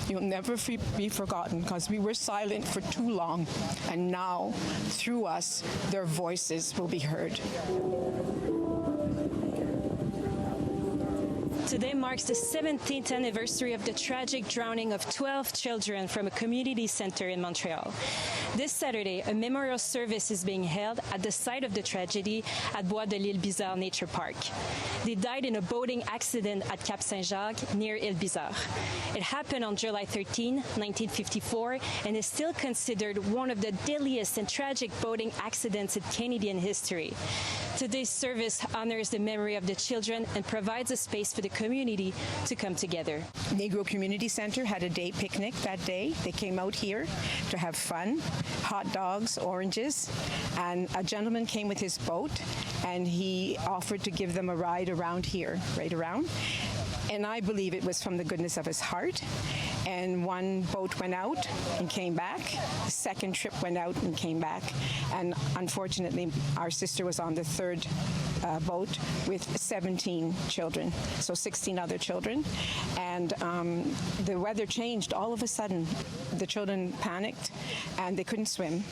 You'll never be forgotten because we were silent for too long. And now, through us, their voices will be heard. Today marks the 17th anniversary of the tragic drowning of 12 children from a community center in Montreal. This Saturday, a memorial service is being held at the site of the tragedy at Bois de l'Île Bizarre Nature Park. They died in a boating accident at Cap St-Jacques near Île Bizarre. It happened on July 13, 1954, and is still considered one of the deadliest and tragic boating accidents in Canadian history. Today's service honors the memory of the children and provides a space for the community to come together. Negro Community Center had a day picnic that day. They came out here to have fun, hot dogs, oranges, and a gentleman came with his boat and he offered to give them a ride around here, right around. And I believe it was from the goodness of his heart. And one boat went out and came back. The second trip went out and came back. And unfortunately, our sister was on the third boat with 17 children, so 16 other children. And the weather changed all of a sudden. The children panicked and they couldn't swim.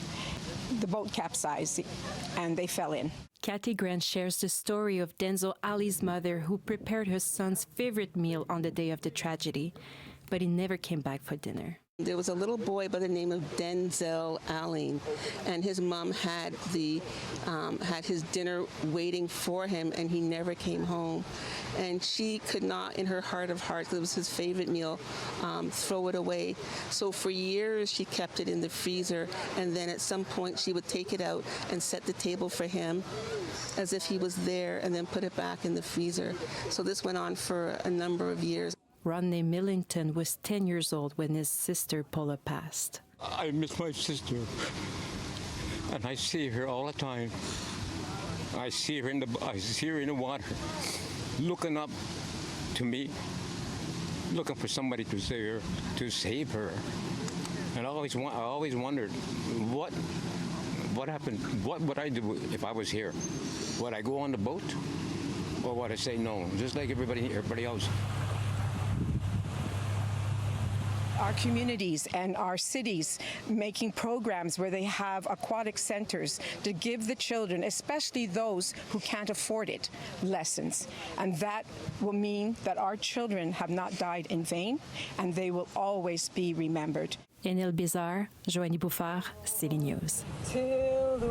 The boat capsized and they fell in. Kathy Grant shares the story of Denzel Ali's mother who prepared her son's favorite meal on the day of the tragedy, but he never came back for dinner. There was a little boy by the name of Denzel Ali, and his mom had his dinner waiting for him, and he never came home. And she could not, in her heart of hearts, it was his favorite meal, throw it away. So for years, she kept it in the freezer, and then at some point, she would take it out and set the table for him as if he was there, and then put it back in the freezer. So this went on for a number of years. Rodney Millington was 10 years old when his sister Paula passed. I miss my sister, and I see her all the time. I see her in the water, looking up to me, looking for somebody to save her. And I always wondered, what happened? What would I do if I was here? Would I go on the boat, or would I say no, just like everybody else? Our communities and our cities making programs where they have aquatic centers to give the children, especially those who can't afford it, lessons. And that will mean that our children have not died in vain, and they will always be remembered. In Île Bizarre, Johanie Bouffard, City News. Till the